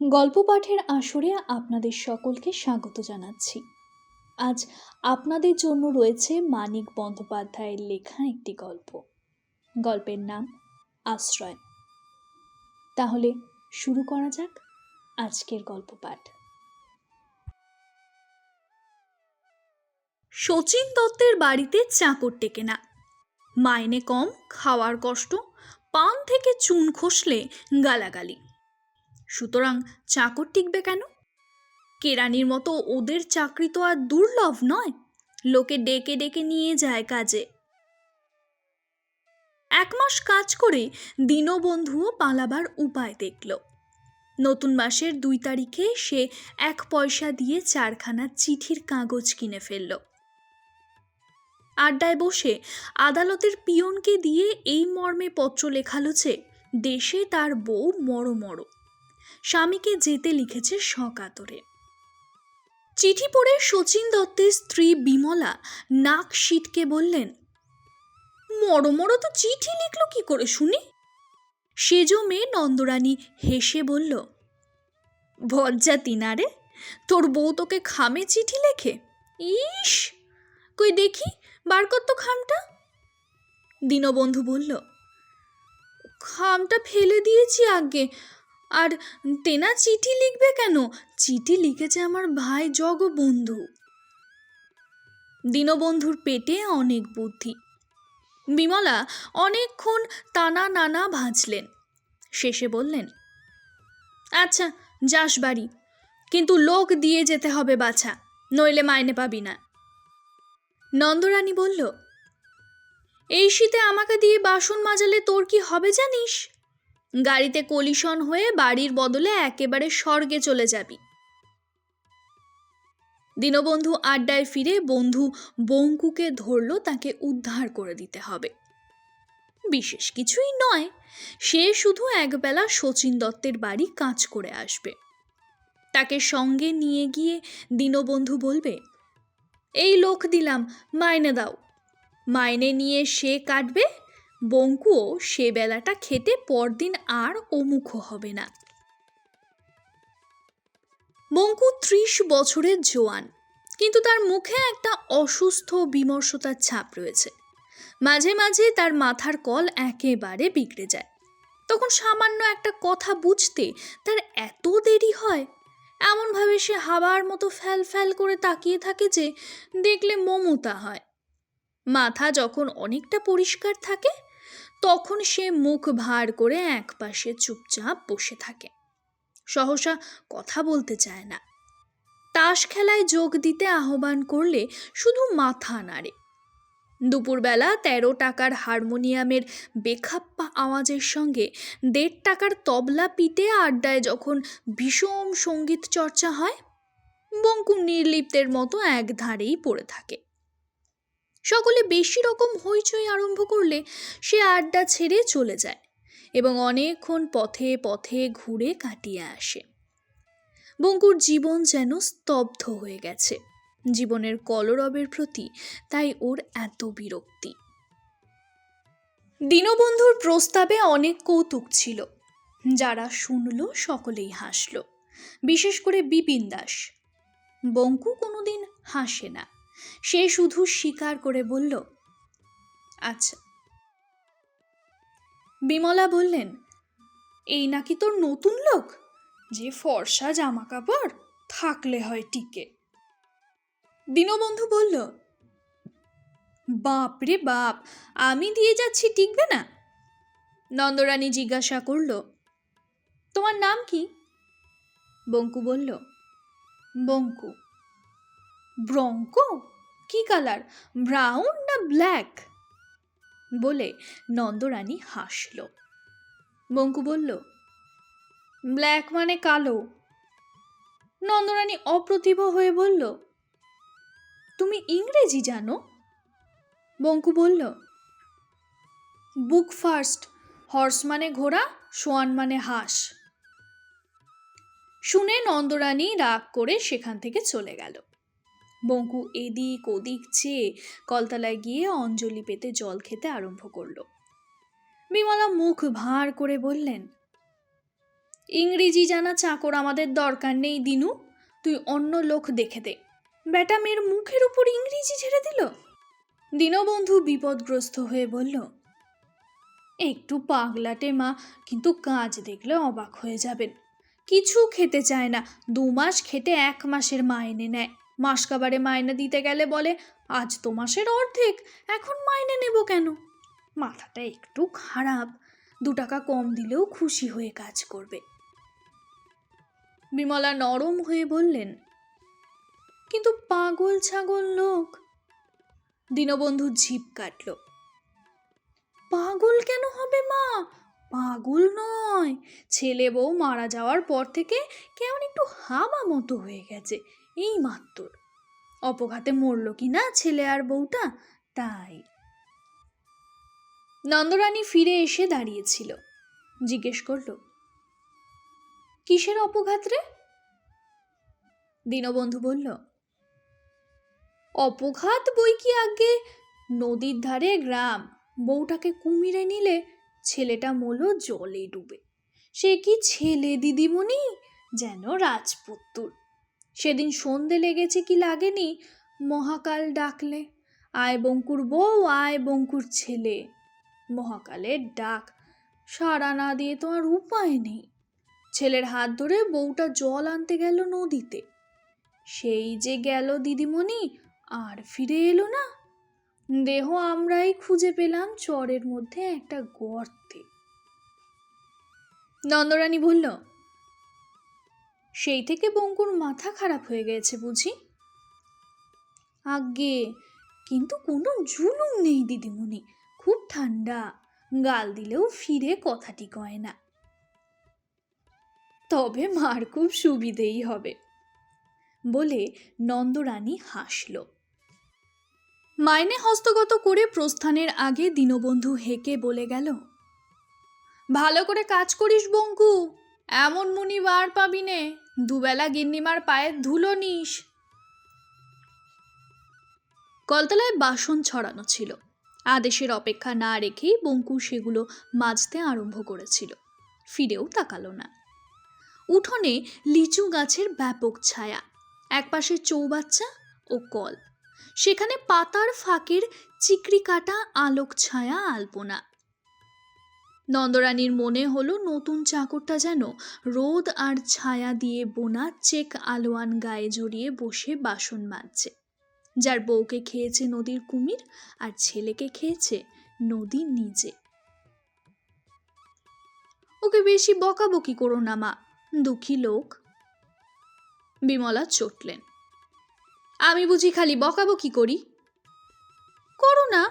গল্প পাঠের আসরে আপনাদের সকলকে স্বাগত জানাচ্ছি। আজ আপনাদের জন্য রয়েছে মানিক বন্দ্যোপাধ্যায়ের লেখা একটি গল্প। গল্পের নাম আশ্রয়। তাহলে শুরু করা যাক আজকের গল্প পাঠ। শচীন দত্তের বাড়িতে চাকর টেকে না। মাইনে কম, খাওয়ার কষ্ট, পান থেকে চুন খসলে গালাগালি। সুতরাং চাকর টিকবে কেন? কেরানির মতো ওদের চাকরি তো আর দুর্লভ নয়, লোকে ডেকে ডেকে নিয়ে যায় কাজে। 1 মাস কাজ করে দীনবন্ধুও পালাবার উপায় দেখল। নতুন মাসের 2 তারিখে সে 1 পয়সা দিয়ে 4খানা চিঠির কাগজ কিনে ফেলল। আড্ডায় বসে আদালতের পিয়নকে দিয়ে এই মর্মে পত্র লেখালো যে দেশে তার বউ মরো, স্বামীকে যেতে লিখেছে সকাতরে। চিঠি পড়ে শচীন দত্তের স্ত্রী বিমলা নাক সিটকে বললেন, মরো তো চিঠি লিখলো কি করে শুনি? সেজ মেয়ে নন্দরানী হেসে বলল, ভজ্জাতি না রে, তোর বউ তোকে খামে চিঠি লেখে? ইস, কই দেখি, বার কর তো খামটা। দীনবন্ধু বলল, খামটা ফেলে দিয়েছি আগে, আর তেনা চিঠি লিখবে কেন? চিঠি লিখেছে আমার ভাই জগবন্ধু। দীনবন্ধুর পেটে অনেক বুদ্ধি। বিমলা অনেকক্ষণ টানা নানা ভাজলেন, শেষে বললেন, আচ্ছা যাস বাড়ি, কিন্তু লোক দিয়ে যেতে হবে বাছা, নইলে মাইনে পাবি না। নন্দরানী বলল, এই শীতে আমাকে দিয়ে বাসন মাজালে তোর কি হবে জানিস? গাড়িতে কলিশন হয়ে বাড়ির বদলে একেবারে স্বর্গে চলে যাবি। দীনবন্ধু আড্ডায় ফিরে বন্ধু বঙ্কুকে ধরল, তাকে উদ্ধার করে দিতে হবে। বিশেষ কিছুই নয়, সে শুধু একবেলা শচীন দত্তের বাড়ি কাজ করে আসবে। তাকে সঙ্গে নিয়ে গিয়ে দীনবন্ধু বলবে, এই লোক দিলাম, মাইনে দাও। মাইনে নিয়ে সে কাটবে, বঙ্কুও সে বেলাটা খেতে পরদিন আর অমুখ হবে না। বঙ্কু 30 বছরের জোয়ান, কিন্তু তার মুখে একটা অসুস্থ বিমর্ষতার ছাপ রয়েছে। মাঝে মাঝে তার মাথার কল একেবারে বিগড়ে যায়। তখন সামান্য একটা কথা বুঝতে তার এত দেরি হয়, এমনভাবে সে হাওয়ার মতো ফ্যাল ফ্যাল করে তাকিয়ে থাকে যে দেখলে মমতা হয়। মাথা যখন অনেকটা পরিষ্কার থাকে, তখন সে মুখ ভার করে একপাশে চুপচাপ বসে থাকে, সহসা কথা বলতে চায় না। তাস খেলায় যোগ দিতে আহ্বান করলে শুধু মাথা নাড়ে। দুপুরবেলা 13 টাকার হারমোনিয়ামের বেখাপ্পা আওয়াজের সঙ্গে 1.5 টাকার তবলা পিটে আড্ডায় যখন ভীষণ সঙ্গীত চর্চা হয়, বঙ্কু নির্লিপ্তের মতো এক ধারেই পড়ে থাকে। সকলে বেশি রকম হইচই আরম্ভ করলে সে আড্ডা ছেড়ে চলে যায় এবং অনেকক্ষণ পথে পথে ঘুরে কাটিয়ে আসে। বঙ্কুর জীবন যেন স্তব্ধ হয়ে গেছে। জীবনের কলরবের প্রতি তাই ওর এত বিরক্তি। দীনবন্ধুর প্রস্তাবে অনেক কৌতুক ছিল, যারা শুনল সকলেই হাসল, বিশেষ করে বিপিন দাস। বঙ্কু কোনোদিন হাসে না, সে শুধু স্বীকার করে বলল, আচ্ছা। বিমলা বললেন, এই নাকি তোর নতুন লোক, যে ফর্সা জামা কাপড় থাকলে হয় টিকে। দীনবন্ধু বলল, বাপ রে বাপ, আমি দিয়ে যাচ্ছি টিকবে না? নন্দরানী জিজ্ঞাসা করল, তোমার নাম কি? বঙ্কু বলল, বঙ্কু। ব্রঙ্কো? কি কালার, ব্রাউন না ব্ল্যাক? বলে নন্দরানী হাসল। বঙ্কু বলল, ব্ল্যাক মানে কালো। নন্দরানী অপ্রতিভ হয়ে বলল, তুমি ইংরেজি জানো? বঙ্কু বলল, বুক ফার্স্ট, হর্স মানে ঘোড়া, সোয়ান মানে হাঁস। শুনে নন্দরানী রাগ করে সেখান থেকে চলে গেল। বঙ্কু এদিক ওদিক চেয়ে কলতলায় গিয়ে অঞ্জলি পেতে জল খেতে আরম্ভ করল। বিমলা মুখ ভার করে বললেন, ইংরেজি জানা চাকর আমাদের দরকার নেই দিনু, তুই অন্য লোক দেখে দে। বেটা মেয়ের মুখের উপর ইংরেজি ছেড়ে দিল। দীনবন্ধু বিপদগ্রস্ত হয়ে বলল, একটু পাগলাটে মা, কিন্তু কাজ দেখলে অবাক হয়ে যাবেন। কিছু খেতে চায় না, 2 মাস খেটে 1 মাসের মাইনে নেয়। মাসকাবারে মাইনে দিতে গেলে বলে, আজ তো মাসের অর্ধেক, এখন মাইনে নেব কেন? মাথাটা একটু খারাপ, 2 টাকা কম দিলেও খুশি হয়ে কাজ করবে। বিমলা নরম হয়ে বললেন, কিন্তু পাগল ছাগল লোক। দীনবন্ধু জিভ কাটল। পাগল কেন হবে মা? পাগল নয়, ছেলে বউ মারা যাওয়ার পর থেকে কেমন একটু হামা মতো হয়ে গেছে, এই মাত্র। অপঘাতে মরল কি না ছেলে আর বউটা, তাই। নন্দরানী ফিরে এসে দাঁড়িয়েছিল, জিজ্ঞেস করল, কিসের অপঘাত রে? দীনবন্ধু বলল, অপঘাত বই কি আগে, নদীর ধারে গ্রাম, বউটাকে কুমিরে নিলে ছেলেটা মরল জলে ডুবে। সে কি ছেলে দিদিমণি, যেন রাজপুত্তুর। সেদিন সন্ধে লেগেছে কি লাগেনি, মহাকাল ডাকলে, আয় বঙ্কুর বউ, আয় বঙ্কুর ছেলে। মহাকালের ডাক, সাড়া না দিয়ে তো আর উপায় নেই। ছেলের হাত ধরে বউটা জল আনতে গেল নদীতে। সেই যে গেল দিদিমণি, আর ফিরে এলো না। দেহ আমরাই খুঁজে পেলাম চরের মধ্যে একটা গর্তে। নন্দরানী বলল, সেই থেকে বঙ্কুর মাথা খারাপ হয়ে গেছে বুঝি? আজ্ঞে, কিন্তু কোনো জুলুম নেই দিদিমণি, খুব ঠান্ডা, গাল দিলেও ফিরে কথাটি কয় না। তবে মার খুব সুবিধেই হবে, বলে নন্দরানী হাসল। মাইনে হস্তগত করে প্রস্থানের আগে দীনবন্ধু হেঁকে বলে গেল, ভালো করে কাজ করিস বঙ্কু, এমন মুনি বার পাবি নে, 2 বেলা গিন্নিমার পায়ের ধুলো নিস। কলতলায় বাসন ছড়ানো ছিল, আদেশের অপেক্ষা না রেখেই বঙ্কু সেগুলো মাজতে আরম্ভ করেছিল। ফিরেও তাকালো না। উঠোনে লিচু গাছের ব্যাপক ছায়া, একপাশে চৌবাচ্চা ও কল, সেখানে পাতার ফাঁকের চিকরি কাটা আলোক ছায়া আলপনা। নন্দরানীর মনে হলো নতুন চাকরটা যেন রোদ আর ছায়া দিয়ে বোনা চেক আলোয়ান গায়ে জড়িয়ে বসে বাসন মাজছে, যার বউকে খেয়েছে নদীর কুমির আর ছেলেকে খেয়েছে নদী নিজে। ওকে বেশি বকাবকি করো না মা, দুঃখী লোক। বিমলা চটলেন, আমি বুঝি খালি বকাবকি করি? করো না।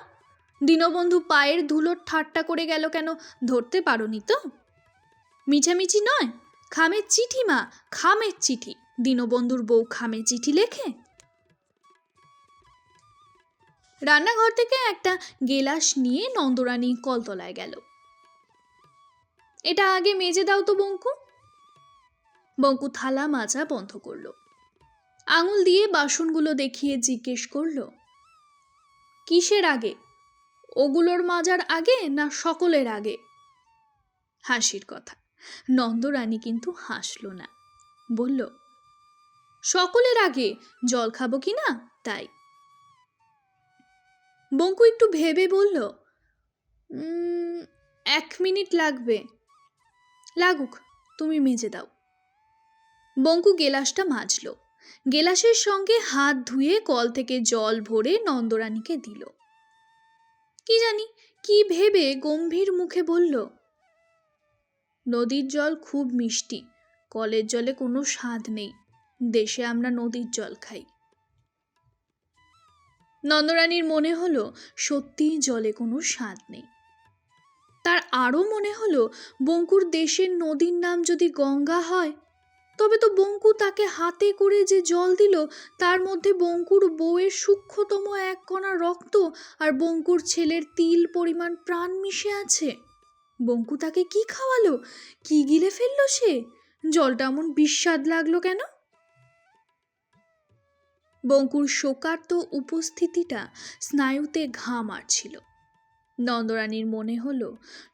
দীনবন্ধু পায়ের ধুলোর ঠাট্টা করে গেল কেন, ধরতে পারোনি তো? মিছামিছি নয়, খামের চিঠি মা, খামের চিঠি। দীনবন্ধুর বউ খামে চিঠি লেখে? রান্নাঘর থেকে একটা গেলাস নিয়ে নন্দরানী কলতলায় গেল। এটা আগে মেজে দাও তো বঙ্কু। বঙ্কু থালা মাজা বন্ধ করল, আঙুল দিয়ে বাসনগুলো দেখিয়ে জিজ্ঞেস করল, কিসের আগে? ওগুলোর মাজার আগে না সকলের আগে? হাসির কথা, নন্দরানী কিন্তু হাসল না, বলল, সকলের আগে, জল খাবো কি না তাই। বঙ্কু একটু ভেবে বলল, 1 মিনিট লাগবে। লাগুক, তুমি মেজে দাও। বঙ্কু গেলাসটা মাজল, গেলাসের সঙ্গে হাত ধুয়ে কল থেকে জল ভরে নন্দরানীকে দিল। কি জানি কি ভেবে গম্ভীর মুখে বলল, নদীর জল খুব মিষ্টি, কলের জলে কোনো স্বাদ নেই, দেশে আমরা নদীর জল খাই। নন্দরানীর মনে হলো সত্যিই জলে কোনো স্বাদ নেই। তার আরও মনে হলো বঙ্কুর দেশের নদীর নাম যদি গঙ্গা হয়, তবে তো বঙ্কু তাকে হাতে করে যে জল দিল, তার মধ্যে বঙ্কুর বউয়ের সূক্ষ্মতম 1 কণা রক্ত আর বঙ্কুর ছেলের তিল পরিমাণ প্রাণ মিশে আছে। বঙ্কু তাকে কি খাওয়ালো, কি গিলে ফেললো সে? জলটা এমন বিস্বাদ লাগলো কেন? বঙ্কুর শোকার্ত উপস্থিতিটা স্নায়ুতে ঘা মারছিল। নন্দরানীর মনে হলো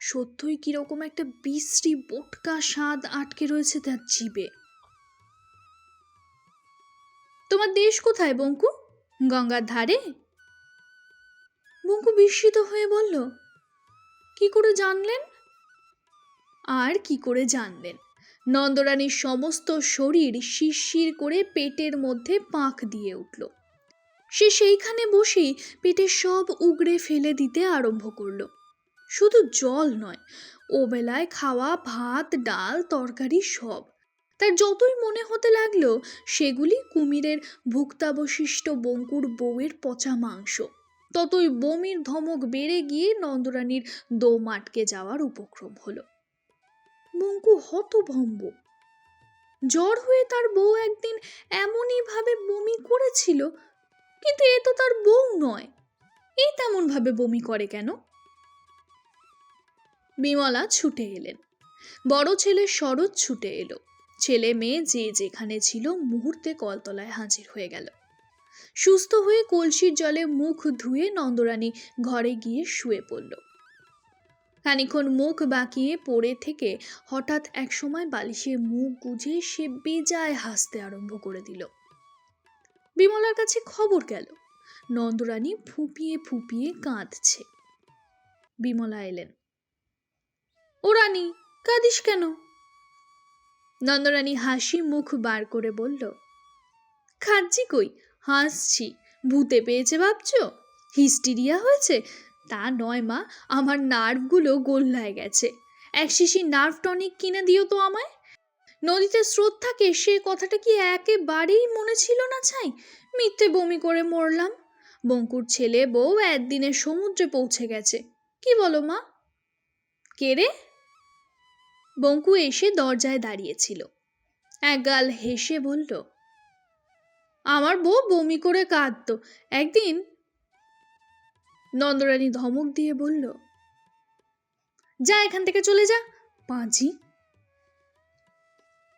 সত্যই কিরকম একটা বিশ্রী বোটকা স্বাদ আটকে রয়েছে তার জিভে। তোমার দেশ কোথায় বঙ্কু? গঙ্গার ধারে? বঙ্কু বিস্মিত হয়ে বলল, কি করে জানলেন? আর কি করে জানবেন, নন্দরানীর সমস্ত শরীর শিরশির করে পেটের মধ্যে পাক দিয়ে উঠল। সে সেইখানে বসেই পেটের সব উগড়ে ফেলে দিতে আরম্ভ করল। শুধু জল নয়, ও বেলায় খাওয়া ভাত ডাল তরকারি সব। তার যতই মনে হতে লাগলো সেগুলি কুমিরের ভুক্তাবশিষ্ট বঙ্কুর বউয়ের পচা মাংস, ততই বমির ধমক বেড়ে গিয়ে নন্দরানীর দম আটকে যাওয়ার উপক্রম হলো। বঙ্কু হতভম্ব। জ্বর হয়ে তার বউ একদিন এমনই ভাবে বমি করেছিল, কিন্তু এ তো তার বউ নয়, এই তেমন ভাবে বমি করে কেন? বিমলা ছুটে এলেন। বড় ছেলে শরৎ ছুটে এলো। ছেলে মেয়ে যে যেখানে ছিল মুহূর্তে কলতলায় হাজির হয়ে গেল। সুস্থ হয়ে কলসির জলে মুখ ধুয়ে নন্দরানী ঘরে গিয়ে শুয়ে পড়ল। খানিক্ষণ মুখ বাঁকিয়ে পড়ে থেকে হঠাৎ একসময় বালিশে মুখ গুজে সে বেজায় হাসতে আরম্ভ করে দিল। বিমলার কাছে খবর গেল, নন্দরানী ফুঁপিয়ে ফুঁপিয়ে কাঁদছে। বিমলা এলেন। ও রানী, কাঁদিস কেন? নন্দরানী হাসি মুখ বার করে বলল, কাঁদছি কই, হাসছি। ভূতে পেয়েছে ভাবছ? হিস্টিরিয়া হয়েছে? তা নয় মা, আমার নার্ভগুলো গোল্লায় গেছে। এক শিশি নার্ভ টনিক কিনে দিও তো আমায়। নদীতে স্রোত থাকে সে কথাটা কি একেবারেই মনে ছিল না ছাই? মিথ্যে বমি করে মরলাম। বঙ্কুর ছেলে বউ একদিনে সমুদ্রে পৌঁছে গেছে। কি বলো মা? কে রে? বঙ্কু এসে দরজায় দাঁড়িয়েছিল। একগাল হেসে বলল, আমার বউ বমি করে কাঁদত একদিন। নন্দরানী ধমক দিয়ে বলল, যা এখান থেকে চলে যা পাঁজি।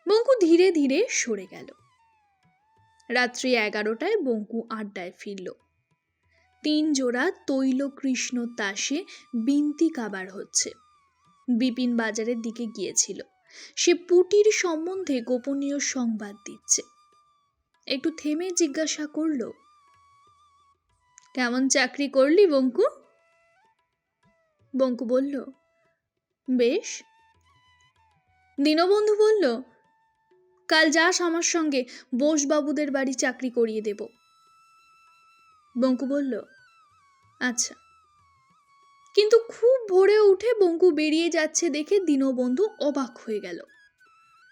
বঙ্কু ধীরে ধীরে সরে গেল। রাত্রি 11টায় বঙ্কু আড্ডায় ফিরল। 3 জোড়া তৈল কৃষ্ণ তাসে বিনতি কাবার হচ্ছে। বিপিন বাজারের দিকে গিয়েছিল। সে পুটির সম্বন্ধে গোপনীয় সংবাদ দিচ্ছে। একটু থেমে জিজ্ঞাসা করল, কেমন চাকরি করলি বঙ্কু? বঙ্কু বলল, বেশ। দীনবন্ধু বলল, কাল যাস আমার সঙ্গে, বোসবাবুদের বাড়ি চাকরি করিয়ে দেব। বঙ্কু বলল, আচ্ছা। কিন্তু খুব ভোরে উঠে বঙ্কু বেরিয়ে যাচ্ছে দেখে দীনবন্ধু অবাক হয়ে গেল।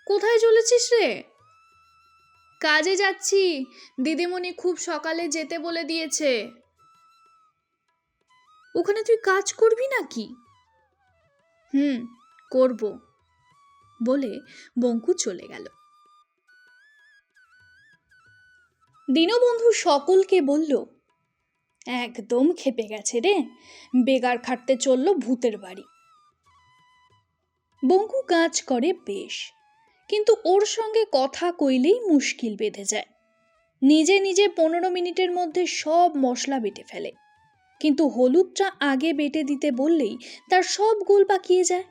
কোথায় চলেছিস রে? কাজে যাচ্ছি, দিদিমণি খুব সকালে যেতে বলে দিয়েছে। ওখানে তুই কাজ করবি নাকি? করব বলে বঙ্কু চলে গেল। দীনবন্ধু সকলকে বলল, একদম খেপে গেছে রে, বেগার খাটতে চলল ভূতের বাড়ি। বঙ্কু কাজ করে বেশ, কিন্তু ওর সঙ্গে কথা কইলেই মুশকিল বেঁধে যায়। নিজে নিজে 15 মিনিটের মধ্যে সব মশলা বেটে ফেলে, কিন্তু হলুদটা আগে বেটে দিতে বললেই তার সব গোল পাকিয়ে যায়।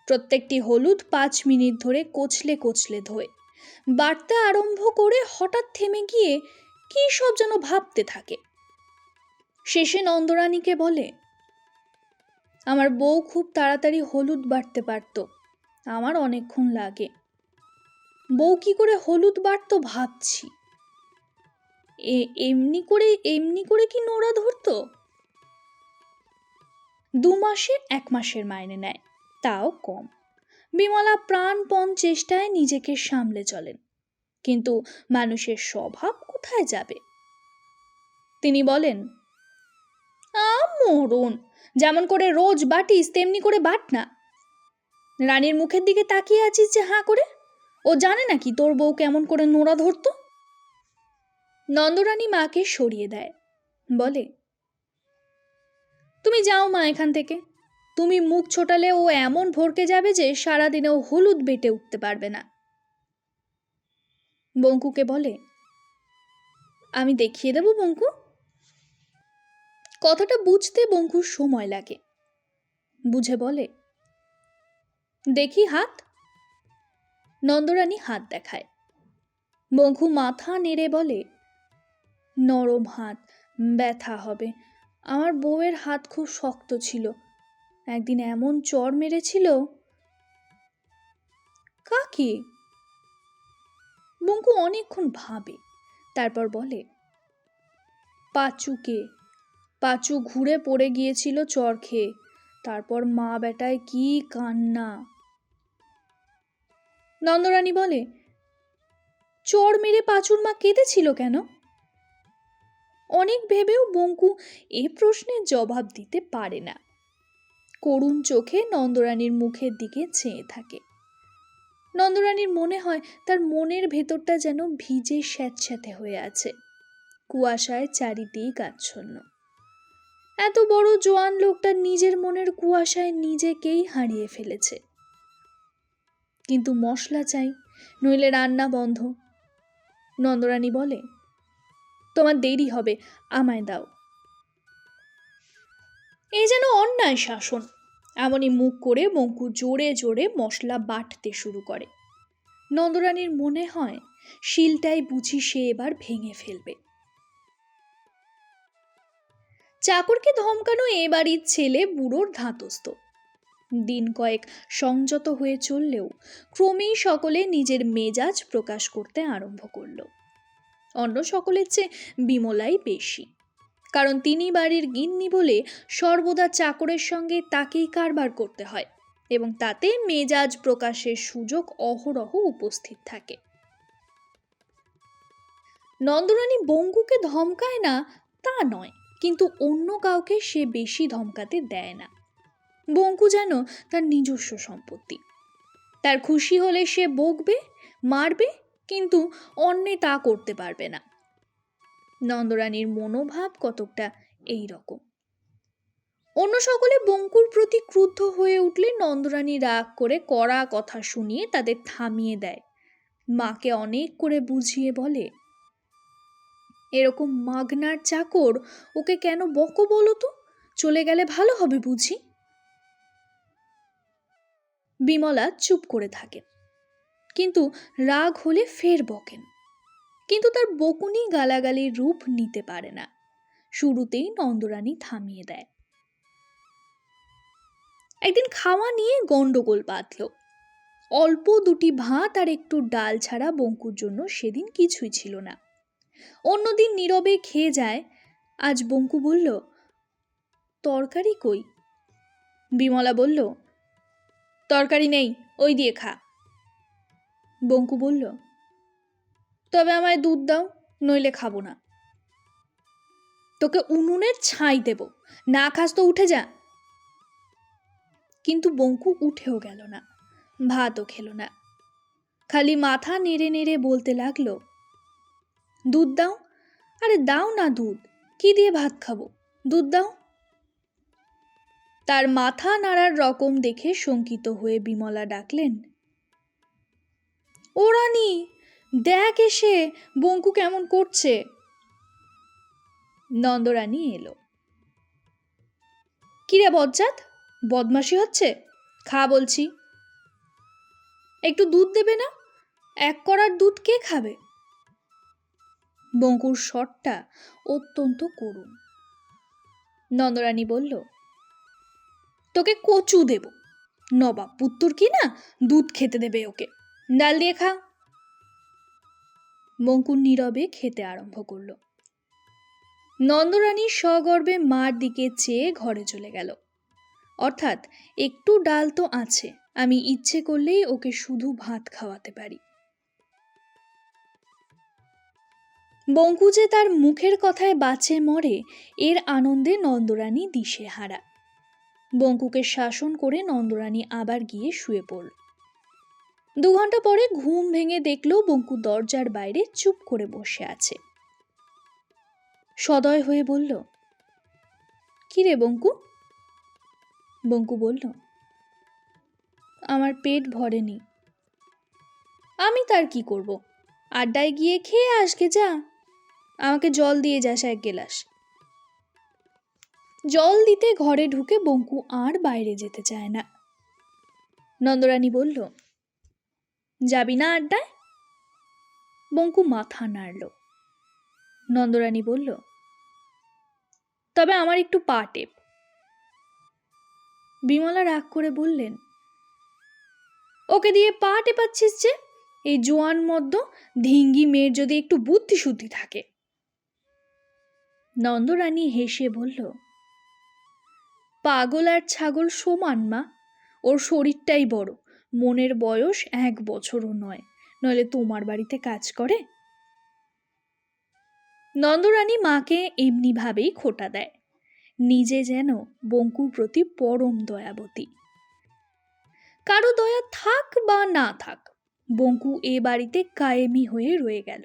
প্রত্যেকটি হলুদ 5 মিনিট ধরে কচলে কচলে ধোয়। বাটতে আরম্ভ করে হঠাৎ থেমে গিয়ে কি সব যেন ভাবতে থাকে। শেষে নন্দরানীকে বলে, আমার বউ খুব তাড়াতাড়ি হলুদ বাটতে পারত, আমার অনেকক্ষণ লাগে। বউ কি করে হলুদ বাটতো ভাবছি। এমনি করে কি নোড়া ধরতো? 2 মাসে 1 মাসের মাইনে নেয়, তাও কম। বিমলা প্রাণপণ চেষ্টায় নিজেকে সামলে চলেন, কিন্তু মানুষের স্বভাব কোথায় যাবে। তিনি বলেন, মরণ, যেমন করে রোজ বাটিস তেমনি করে বাট না। রানীর মুখের দিকে তাকিয়ে আছিস যে হাঁ করে, ও জানে নাকি তোর বউ কেমন করে নোড়া ধরতো? নন্দরানী মাকে সরিয়ে দেয়, বলে, তুমি যাও মা এখান থেকে। তুমি মুখ ছোটালে ও এমন ভরকে যাবে যে সারাদিনেও হলুদ বেটে উঠতে পারবে না। বঙ্কুকে বলে, আমি দেখিয়ে দেব বঙ্কু। কথাটা বুঝতে বঙ্কুর সময় লাগে। বুঝে বলে, দেখি হাত। নন্দরানী হাত দেখায়। বঙ্কু মাথা নেড়ে বলে, নরম হাত, ব্যথা হবে। আমার বউয়ের হাত খুব শক্ত ছিল, একদিন এমন চড় মেরেছিল। কাকে? বঙ্কু অনেকক্ষণ ভাবে, তারপর বলে, পাঁচুকে। পাঁচু ঘুরে পড়ে গিয়েছিল চড় খেয়ে, তারপর মা বেটায় কি কান্না। নন্দরানী বলে, চড় মেরে পাঁচুর মা কেঁদেছিল কেন? অনেক ভেবেও বঙ্কু এ প্রশ্নের জবাব দিতে পারে না। করুণ চোখে নন্দরানীর মুখের দিকে চেয়ে থাকে। নন্দরানীর মনে হয় তার মনের ভেতরটা যেন ভিজে স্যাঁতস্যাঁতে হয়ে আছে, কুয়াশায় চারিদিক আচ্ছন্ন। এত বড় জোয়ান লোকটা নিজের মনের কুয়াশায় নিজেকেই হারিয়ে ফেলেছে। কিন্তু মশলা চাই, নইলে রান্না বন্ধ। নন্দরানী বলে, তোমার দেরি হবে, আমায় দাও। এই যেন অন্যায় শাসন। এমনই মুখ করে বঙ্কু জোরে জোরে মশলা বাটতে শুরু করে। নন্দরানীর মনে হয় শিলটাই বুঝি সে এবার ভেঙে ফেলবে। চাকরকে ধমকানো এ বাড়ির ছেলে বুড়োর ধাতস্থ। দিন কয়েক সংযত হয়ে চললেও ক্রমেই সকলে নিজের মেজাজ প্রকাশ করতে আরম্ভ করল। অন্য সকলের চেয়ে বিমলাই বেশি, কারণ তিনি বাড়ির গিন্নি বলে সর্বদা চাকরের সঙ্গে তাকেই কারবার করতে হয় এবং তাতে মেজাজ প্রকাশের সুযোগ অহরহ উপস্থিত থাকে। নন্দরানী বঙ্কুকে ধমকায় না তা নয়, কিন্তু অন্য কাউকে সে বেশি ধমকাতে দেয় না। বঙ্কু যেন তার নিজস্ব সম্পত্তি। তার খুশি হলে সে বকবে, মারবে, কিন্তু অন্যে তা করতে পারবে না। নন্দরানীর মনোভাব কতকটা এই রকম। অন্য সকলে বঙ্কুর প্রতি ক্রুদ্ধ হয়ে উঠলে নন্দরানী রাগ করে কড়া কথা শুনিয়ে তাদের থামিয়ে দেয়। মাকে অনেক করে বুঝিয়ে বলে, এরকম মাগনার চাকর, ওকে কেন বকো বলো তো? চলে গেলে ভালো হবে বুঝি। বিমলা চুপ করে থাকেন, কিন্তু রাগ হলে ফের বকেন। কিন্তু তার বকুনি গালাগালির রূপ নিতে পারে না। শুরুতেই নন্দরানী থামিয়ে দেয়। একদিন খাওয়া নিয়ে গন্ডগোল বাঁধল। অল্প দুটি ভাত আর একটু ডাল ছাড়া বঙ্কুর জন্য সেদিন কিছুই ছিল না। অন্যদিন নীরবে খেয়ে যায়। আজ বঙ্কু বলল, তরকারি কই? বিমলা বলল, তরকারি নেই, ওই দিয়ে খা। বঙ্কু বলল, তবে আমায় দুধ দাও, নইলে খাবো না। তোকে উনুনের ছাই দেব, না খাস তো উঠে যা। কিন্তু বঙ্কু উঠেও গেল না, ভাতও খেল না। খালি মাথা নেড়ে নেড়ে বলতে লাগলো, দুধ দাও। আরে দাও না দুধ, কি দিয়ে ভাত খাবো? দুধ দাও। তার মাথা নাড়ার রকম দেখে শঙ্কিত হয়ে বিমলা ডাকলেন, ও রানী, দেখ এসে বঙ্কু কেমন করছে। নন্দরানী এলো। কিরে বজ্জাত, বদমাশি হচ্ছে? খা বলছি। একটু দুধ দেবে না? এক কড়ার দুধ কে খাবে? বঙ্কুর স্বরটা অত্যন্ত করুণ। নন্দরানী বলল, তোকে কচু দেব, নবাব পুত্তর কি না, দুধ খেতে দেবে ওকে, ডাল দিয়ে খা। বঙ্কু নীরবে খেতে আরম্ভ করল। নন্দরানী সগর্বে মার দিকে চেয়ে ঘরে চলে গেল। অর্থাৎ একটু ডাল তো আছে, আমি ইচ্ছে করলেই ওকে শুধু ভাত খাওয়াতে পারি। বঙ্কু যে তার মুখের কথায় বাঁচে মরে, এর আনন্দে নন্দরানী দিশেহারা। বঙ্কুকে শাসন করে নন্দরানী আবার গিয়ে শুয়ে পড়ল। 2 ঘন্টা পরে ঘুম ভেঙে দেখল বঙ্কু দরজার বাইরে চুপ করে বসে আছে। সদয় হয়ে বলল, কিরে বঙ্কু? বঙ্কু বলল, আমার পেট ভরেনি। আমি তার কি করব? আড্ডায় গিয়ে খেয়ে আসকে যা, আমাকে জল দিয়ে যাস 1 গেলাস। জল দিতে ঘরে ঢুকে বঙ্কু আর বাইরে যেতে চায় না। নন্দরানী বলল, যাবি না আড্ডায়? বঙ্কু মাথা নাড়ল। নন্দরানী বলল, তবে আমার একটু পা টেপ। বিমলা রাগ করে বললেন, ওকে দিয়ে পা টেপাচ্ছিস যে? এই জোয়ান মদ্য ধিঙ্গি মেয়ের যদি একটু বুদ্ধি শুদ্ধি থাকে। নন্দরানী হেসে বলল, পাগল আর ছাগল সমান মা, ওর শরীরটাই বড়, মনের বয়স 1 বছরও নয়, নইলে তোমার বাড়িতে কাজ করে। নন্দরানী মাকে এমনি ভাবেই খোঁটা দেয়, নিজে যেন বঙ্কুর প্রতি পরম দয়াবতী। কারো দয়া থাক বা না থাক, বঙ্কু এ বাড়িতে কায়েমি হয়ে রয়ে গেল।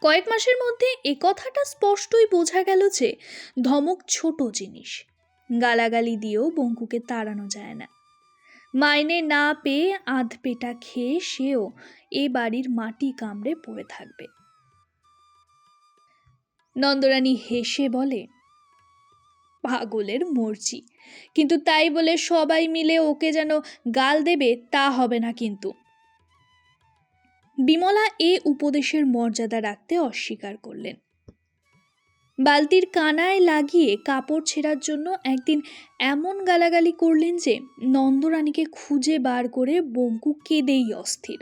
কয়েক মাসের মধ্যে এ কথাটা স্পষ্টই বোঝা গেল যে ধমক ছোট জিনিস, গালাগালি দিয়েও বঙ্কুকে তাড়ানো যায় না। মাইনে না পেয়ে আধ পেটা খেয়ে সেও এ বাড়ির মাটি কামড়ে পড়ে থাকবে। নন্দরানী হেসে বলে, পাগলের মর্জি, কিন্তু তাই বলে সবাই মিলে ওকে যেন গাল দেবে তা হবে না কিন্তু। বিমলা এ উপদেশের মর্যাদা রাখতে অস্বীকার করলেন। বালতির কানায় লাগিয়ে কাপড় ছেঁড়ার জন্য একদিন এমন গালাগালি করলেন যে নন্দরানীকে খুঁজে বার করে বঙ্কু কেঁদেই অস্থির।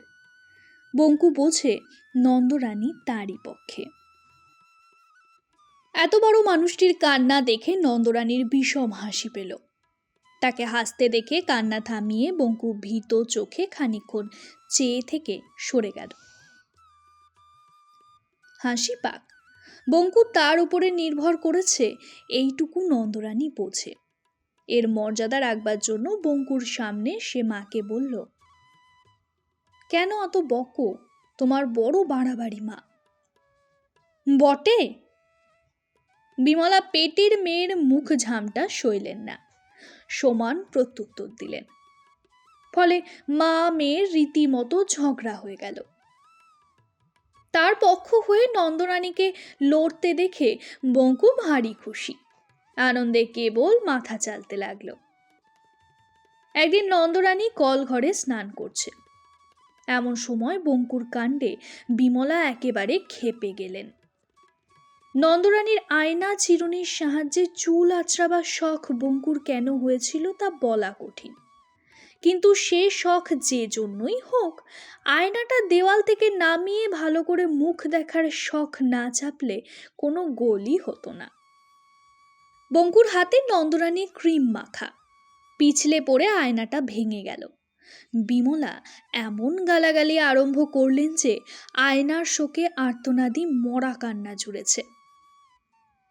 বঙ্কু বোঝে নন্দরানী তারই পক্ষে। এত বড় মানুষটির কান্না দেখে নন্দরানীর বিষম হাসি পেল। তাকে হাসতে দেখে কান্না থামিয়ে বঙ্কু ভীত চোখে খানিকক্ষণ চেয়ে থেকে সরে গেল। হাসি পাক, বঙ্কু তার উপরে নির্ভর করেছে এইটুকু নন্দরানী বোঝে। এর মর্যাদা রাখবার জন্য বঙ্কুর সামনে সে মাকে বলল, কেন অত বকো, তোমার বড় বাড়াবাড়ি মা। বটে? বিমলা পেটের মেয়ের মুখ ঝামটা সইলেন না, সমান প্রত্যুত্তর দিলেন। ফলে মা মেয়ের রীতিমতো ঝগড়া হয়ে গেল। তার পক্ষ হয়ে নন্দরানীকে লড়তে দেখে বঙ্কু ভারী খুশি, আনন্দে কেবল মাথা চালতে লাগলো। একদিন নন্দরানী কল ঘরে স্নান করছে, এমন সময় বঙ্কুর কাণ্ডে বিমলা একেবারে ক্ষেপে গেলেন। নন্দরানীর আয়না চিরুনির সাহায্যে চুল আঁচড়াবার শখ বঙ্কুর কেন হয়েছিল তা বলা কঠিন, কিন্তু সে শখ যে জন্যই হোক, আয়নাটা দেওয়াল থেকে নামিয়ে ভালো করে মুখ দেখার শখ না চাপলে কোনো গোলই হতো না। বঙ্কুর হাতে নন্দরানী ক্রিম মাখা, পিছলে পড়ে আয়নাটা ভেঙে গেল। বিমলা এমন গালাগালি আরম্ভ করলেন যে আয়নার শোকে আর্তনাদি মরা কান্না জুড়েছে।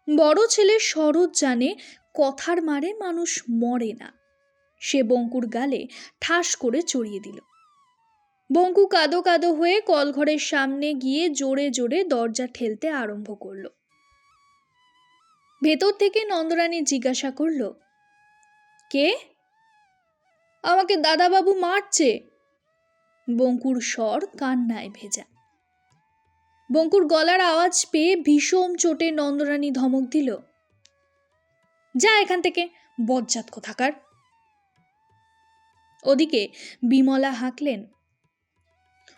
বড় ছেলে সরোজ জানে কথার মারে মানুষ মরে না, সে বঙ্কুর গালে ঠাস করে চড়িয়ে দিল। বঙ্কু কাঁদো কাঁদো হয়ে কলঘরের সামনে গিয়ে জোরে জোরে দরজা ঠেলতে আরম্ভ করল। ভেতর থেকে নন্দরানী জিজ্ঞাসা করল, কে? আমাকে দাদাবাবু মারছে। বঙ্কুর স্বর কান্নায় ভেজা। বঙ্কুর গলার আওয়াজ পেয়ে ভীষণ চোটে নন্দরানী ধমক দিল, যা এখান থেকে, বজ্জাত কোথাকার। ওদিকে বিমলা হাঁকলেন,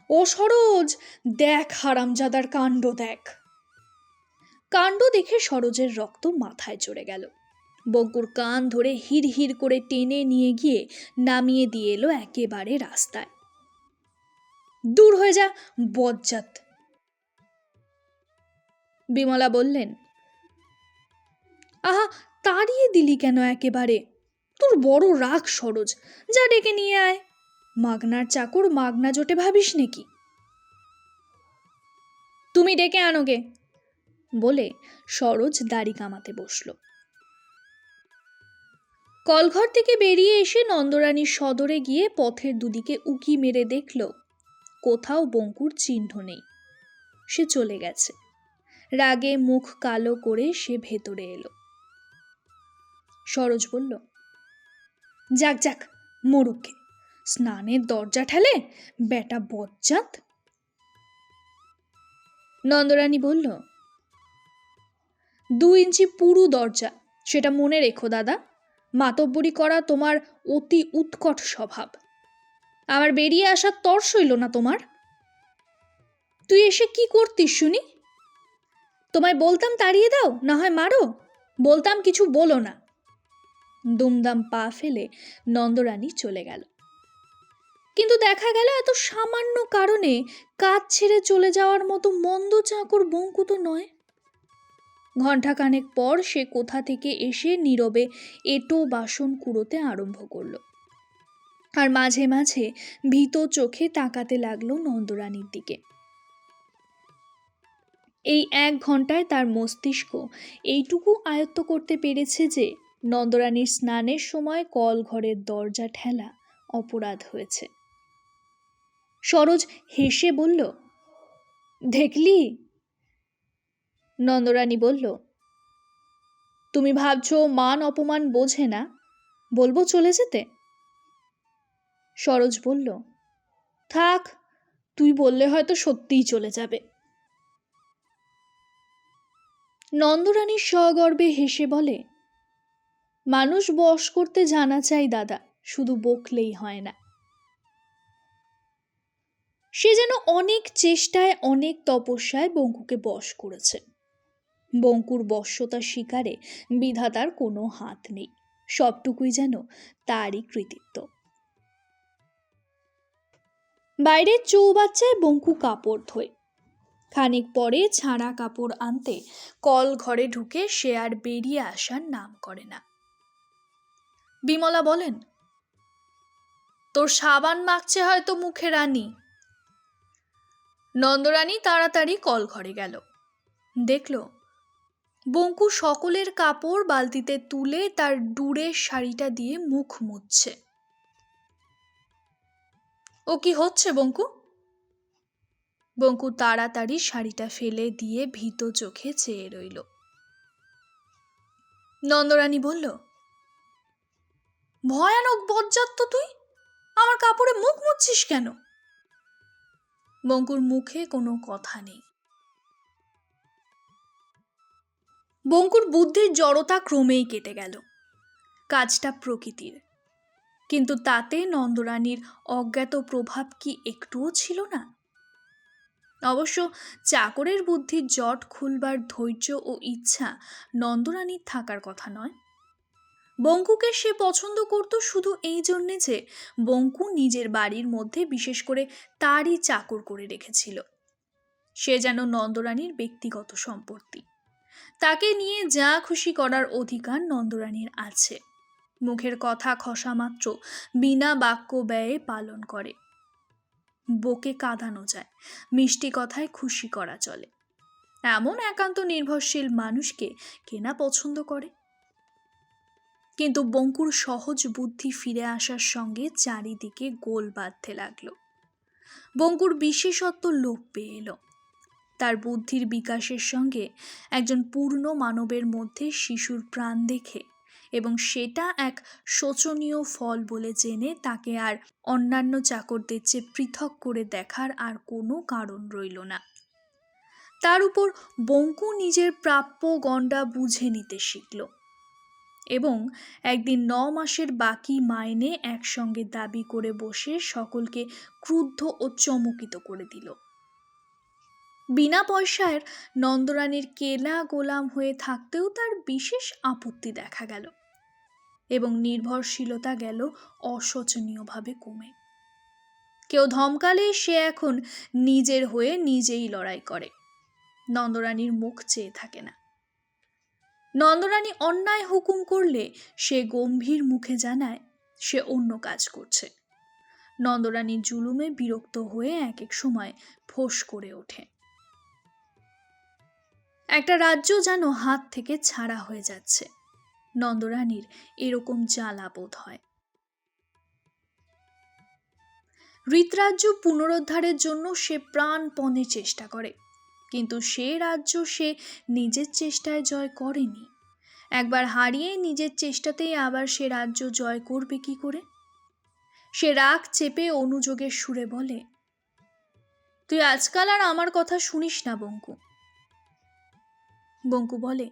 ও সরোজ, দেখ হারামজাদার কাণ্ড দেখ। কাণ্ড দেখে সরোজের রক্ত মাথায় চড়ে গেল। বঙ্কুর কান ধরে হির হির করে টেনে নিয়ে গিয়ে নামিয়ে দিয়ে এলো একেবারে রাস্তায়। দূর হয়ে যা বজ্জাত। বিমলা বললেন, আহা, তাড়িয়ে দিলি কেন একেবারে? তোর বড় রাগ সরোজ, যা ডেকে নিয়ে আয়। মাগনার চাকর মাগনা জোটে ভাবিস নাকি? তুমি ডেকে আনোগে, বলে সরোজ দাড়ি কামাতে বসল। কলঘর থেকে বেরিয়ে এসে নন্দরানীর সদরে গিয়ে পথের দুদিকে উকি মেরে দেখল কোথাও বঙ্কুর চিহ্ন নেই, সে চলে গেছে। রাগে মুখ কালো করে সে ভেতরে এলো। সরোজ বলল, যাক যাক, মরুকে, স্নানের দরজা ঠেলে বেটা বজ্জাত। নন্দরানী বলল, 2 ইঞ্চি পুরু দরজা, সেটা মনে রেখো দাদা। মাতব্বরি করা তোমার অতি উৎকট স্বভাব। আবার বেরিয়ে আসার তর্স হইল না তোমার? তুই এসে কি করতিস শুনি? তোমায় বলতাম তাড়িয়ে দাও, না হয় মারো, বলতাম কিছু বলো না। দুমদাম পা ফেলে নন্দরানী চলে গেল। কিন্তু দেখা গেল এত সামান্য কারণে কাজ ছেড়ে চলে যাওয়ার মতো মন্দ চাকর বঙ্কু তো নয়। ঘণ্টাখানেক পর সে কোথা থেকে এসে নীরবে এঁটো বাসন কুড়োতে আরম্ভ করলো, আর মাঝে মাঝে ভীত চোখে তাকাতে লাগলো নন্দরানীর দিকে। এই 1 ঘণ্টায় তার মস্তিষ্ক এইটুকু আয়ত্ত করতে পেরেছে যে নন্দরানীর স্নানের সময় কল ঘরের দরজা ঠেলা অপরাধ হয়েছে। সরোজ হেসে বলল, দেখলি? নন্দরানী বলল, তুমি ভাবছো মান অপমান বোঝে না, বলবো চলে যেতে? সরোজ বলল, থাক, তুই বললে হয়তো সত্যিই চলে যাবে। নন্দরানী সগর্বে হেসে বলে, মানুষ বশ করতে জানা চাই দাদা, শুধু বকলেই হয় না। সে যেন অনেক চেষ্টায় অনেক তপস্যায় বঙ্কুকে বশ করেছে। বঙ্কুর বশ্যতা শিকারে বিধাতার কোনো হাত নেই, সবটুকুই যেন তারই কৃতিত্ব। বাইরের চৌবাচ্চায় বঙ্কু কাপড় ধোয়। খানিক পরে ছাড়া কাপড় আনতে কল ঘরে ঢুকে সে আর বেরিয়ে আসার নাম করে না। বিমলা বলেন, তোর সাবান মাখছে হয়তো মুখে রানী। নন্দরানী তাড়াতাড়ি কল ঘরে গেল। দেখল বঙ্কু সকলের কাপড় বালতিতে তুলে তার ডুরের শাড়িটা দিয়ে মুখ মুছছে। ও কি হচ্ছে বঙ্কু? বঙ্কু তাড়াতাড়ি শাড়িটা ফেলে দিয়ে ভীত চোখে চেয়ে রইল। নন্দরানী বলল, ভয়ানক বজ্জাত তো তুই, আমার কাপড়ে মুখ মুছছিস কেন? বঙ্কুর মুখে কোনো কথা নেই। বঙ্কুর বুদ্ধির জড়তা ক্রমেই কেটে গেল। কাজটা প্রকৃতির, কিন্তু তাতে নন্দরানীর অজ্ঞাত প্রভাব কি একটুও ছিল না? অবশ্য চাকরের বুদ্ধির জট খুলবার ধৈর্য ও ইচ্ছা নন্দরানীর থাকার কথা নয়। বঙ্কুকে সে পছন্দ করত শুধু এই জন্যে যে বঙ্কু নিজের বাড়ির মধ্যে বিশেষ করে তারই চাকর করে রেখেছিল। সে যেন নন্দরানীর ব্যক্তিগত সম্পত্তি, তাকে নিয়ে যা খুশি করার অধিকার নন্দরানীর আছে। মুখের কথা খসা মাত্র বিনা বাক্য ব্যয়ে পালন করে। বকে কাঁদানো যায়, মিষ্টি কথায় খুশি করা চলে। এমন একান্ত নির্ভরশীল মানুষকে কেনা পছন্দ করে? কিন্তু বঙ্কুর সহজ বুদ্ধি ফিরে আসার সঙ্গে চারিদিকে গোল বাঁধতে লাগলো। বঙ্কুর বিশেষত্ব লোপ পেয়ে এলো। তার বুদ্ধির বিকাশের সঙ্গে একজন পূর্ণ মানবের মধ্যে শিশুর প্রাণ দেখে এবং সেটা এক শোচনীয় ফল বলে জেনে তাকে আর অন্যান্য চাকরদের চেয়ে পৃথক করে দেখার আর কোনো কারণ রইল না। তার উপর বঙ্কু নিজের প্রাপ্য গণ্ডা বুঝে নিতে শিখল এবং একদিন 9 মাসের বাকি মাইনে একসঙ্গে দাবি করে বসে সকলকে ক্রুদ্ধ ও চমকিত করে দিল। বিনা পয়সার নন্দরানীর কেলা গোলাম হয়ে থাকতেও তার বিশেষ আপত্তি দেখা গেল এবং নির্ভরশীলতা গেল অশোচনীয়ভাবে কমে। কেউ ধমকালে সে এখন নিজের হয়ে নিজেই লড়াই করে, নন্দরানীর মুখ চেয়ে থাকে না। নন্দরানী অন্যায় হুকুম করলে সে গম্ভীর মুখে জানায় সে অন্য কাজ করছে। নন্দরানীর জুলুমে বিরক্ত হয়ে এক এক সময় ফোঁস করে ওঠে। একটা রাজ্য যেন হাত থেকে ছাড়া হয়ে যাচ্ছে। নন্দরানীর এরকম জ্বালা বোধ হয়। ঋতরাজ্য পুনরুদ্ধারের জন্য সে প্রাণপণে চেষ্টা করে, কিন্তু সে রাজ্য সে নিজের চেষ্টায় জয় করেনি। একবার হারিয়ে নিজের চেষ্টাতেই আবার সে রাজ্য জয় করবে কি করে? সে রাগ চেপে অনুযোগের সুরে বলে, তুই আজকাল আর আমার কথা শুনিস না বঙ্কু। বঙ্কু বলে,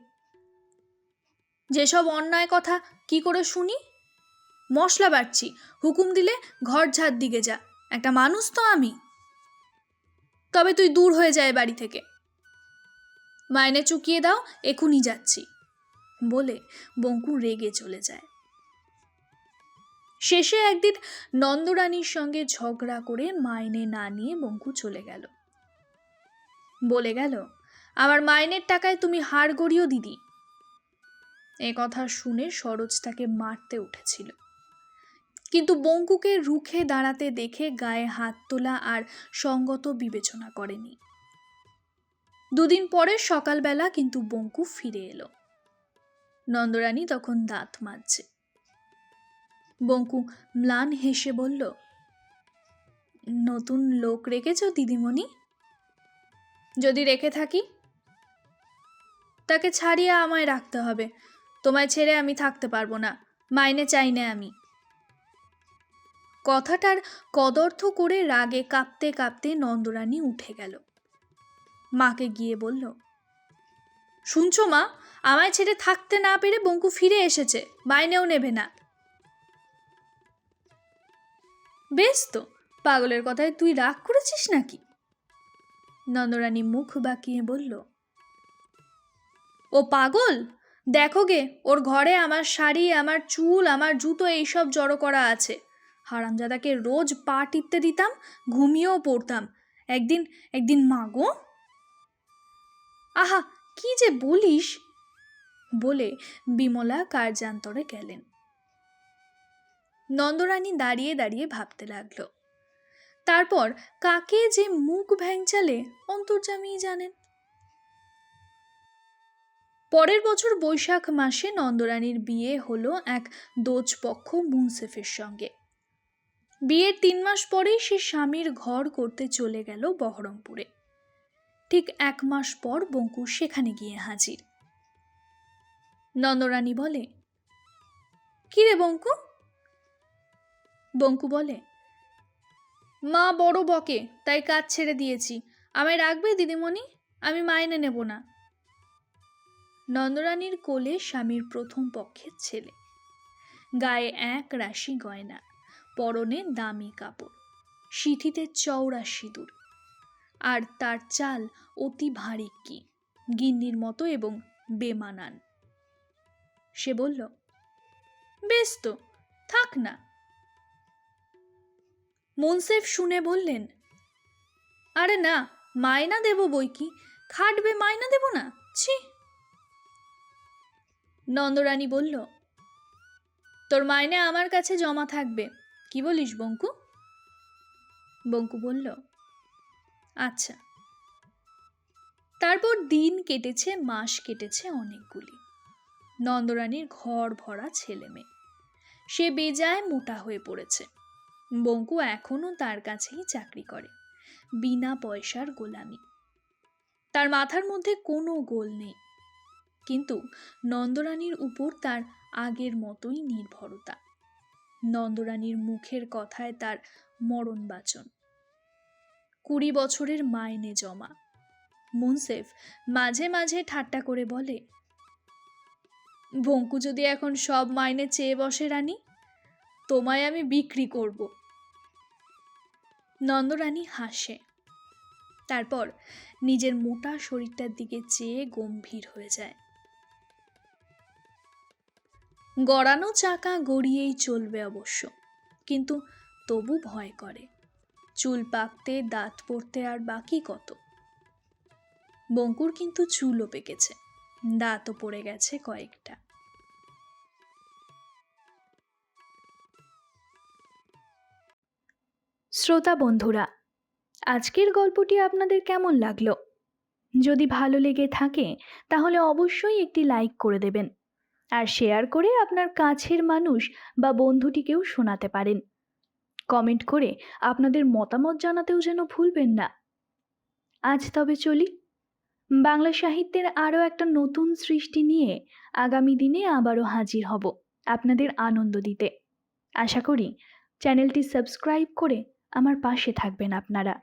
যেসব অন্যায় কথা কি করে শুনি? মশলা বাটছি, হুকুম দিলে ঘর ঝাড় দিকে যা। একটা মানুষ তো আমি। তবে তুই দূর হয়ে যায় বাড়ি থেকে। মাইনে চুকিয়ে দাও, এখনই যাচ্ছি বলে বঙ্কু রেগে চলে যায়। শেষে একদিন নন্দরানীর সঙ্গে ঝগড়া করে মাইনে না নিয়ে বঙ্কু চলে গেল। বলে গেল, আমার মাইনের টাকায় তুমি হাড় গড়িও দিদি। এ কথা শুনে সরোজ তাকে মারতে উঠেছিল, কিন্তু বঙ্কুকে রুখে দাঁড়াতে দেখে গায়ে হাত তোলা আর সঙ্গত বিবেচনা করেনি। দুদিন পরে সকালবেলা কিন্তু বঙ্কু ফিরে এলো। নন্দরানী তখন দাঁত মাজছে। বঙ্কু ম্লান হেসে বলল, নতুন লোক রেখেছ দিদিমণি? যদি রেখে থাকি, তাকে ছাড়িয়ে আমায় রাখতে হবে। তোমায় ছেড়ে আমি থাকতে পারবো না। মাইনে চাই না আমি। কথাটার কদর্থ করে রাগে কাঁপতে কাঁপতে নন্দরানী উঠে গেল। মাকে গিয়ে বলল, শুনছো মা, আমায় ছেড়ে থাকতে না পেরে বঙ্কু ফিরে এসেছে, মাইনেও নেবে না। বেশ তো, পাগলের কথায় তুই রাগ করেছিস নাকি? নন্দরানী মুখ বাঁকিয়ে বলল, ও পাগল? দেখো গে, ওর ঘরে আমার শাড়ি, আমার চুল, আমার জুতো এইসব জড়ো করা আছে। হারামজাদাকে রোজ পা টিপতে দিতাম, ঘুমিয়েও পড়তাম। একদিন একদিন মাগো। আহা, কি যে বলিস বলে বিমলা কার্যান্তরে গেলেন। নন্দরানী দাঁড়িয়ে দাঁড়িয়ে ভাবতে লাগলো। তারপর কাকে যে মুখ ভ্যাংচালে অন্তর্যামীই জানেন। পরের বছর বৈশাখ মাসে নন্দরানীর বিয়ে হলো এক দোজপক্ষ মুনসেফের সঙ্গে। বিয়ের 3 মাস পরেই সে স্বামীর ঘর করতে চলে গেল বহরমপুরে। ঠিক 1 মাস পর বঙ্কু সেখানে গিয়ে হাজির। নন্দরানী বলে, কি রে বঙ্কু? বঙ্কু বলে, মা বড় বকে, তাই কাজ ছেড়ে দিয়েছি। আমায় রাখবে দিদিমণি? আমি মাইনে নেব না। নন্দরানীর কোলে স্বামীর প্রথম পক্ষের ছেলে, গায়ে 1 রাশি গয়না, পরনে দামি কাপড়, সিঁথিতে চওড়া সিঁদুর, আর তার চাল অতি ভারী কি গিন্নির মতো এবং বেমানান। সে বলল, বেশ তো, থাক না। মুনসেফ শুনে বললেন, আরে না, মাইনা দেব বই কি, খাটবে মাইনা দেব না, ছি। নন্দরানী বলল, তোর মাইনে আমার কাছে জমা থাকবে, কি বলিস বঙ্কু? বঙ্কু বলল, আচ্ছা। তারপর দিন কেটেছে, মাস কেটেছে অনেকগুলি। নন্দরানীর ঘর ভরা ছেলে মেয়ে। সে বেজায় মোটা হয়ে পড়েছে। বঙ্কু এখনো তার কাছেই চাকরি করে, বিনা পয়সার গোলামি। তার মাথার মধ্যে কোনো গোল নেই, কিন্তু নন্দরানীর উপর তার আগের মতোই নির্ভরতা। নন্দরানীর মুখের কথায় তার মরণ বাচন। 20 বছরের মাইনে জমা। মুনসেফ মাঝে মাঝে ঠাট্টা করে বলে, বঙ্কু যদি এখন সব মাইনে চেয়ে বসে রানী, তোমায় আমি বিক্রি করব। নন্দরানী হাসে, তারপর নিজের মোটা শরীরটার দিকে চেয়ে গম্ভীর হয়ে যায়। গড়ানো চাকা গড়িয়েই চলবে অবশ্য, কিন্তু তবু ভয় করে। চুল পাকতে, দাঁত পড়তে আর বাকি কত। বঙ্কুর কিন্তু চুলও পেকেছে, দাঁতও পড়ে গেছে কয়েকটা। শ্রোতা বন্ধুরা, আজকের গল্পটি আপনাদের কেমন লাগলো? যদি ভালো লেগে থাকে তাহলে অবশ্যই একটি লাইক করে দেবেন, আর শেয়ার করে আপনার কাছের মানুষ বা বন্ধুটিকেও শোনাতে পারেন। কমেন্ট করে আপনাদের মতামত জানাতেও যেন ভুলবেন না। আজ তবে চলি। বাংলা সাহিত্যের আরও একটা নতুন সৃষ্টি নিয়ে আগামী দিনে আবারও হাজির হব আপনাদের আনন্দ দিতে। আশা করি চ্যানেলটি সাবস্ক্রাইব করে আমার পাশে থাকবেন আপনারা।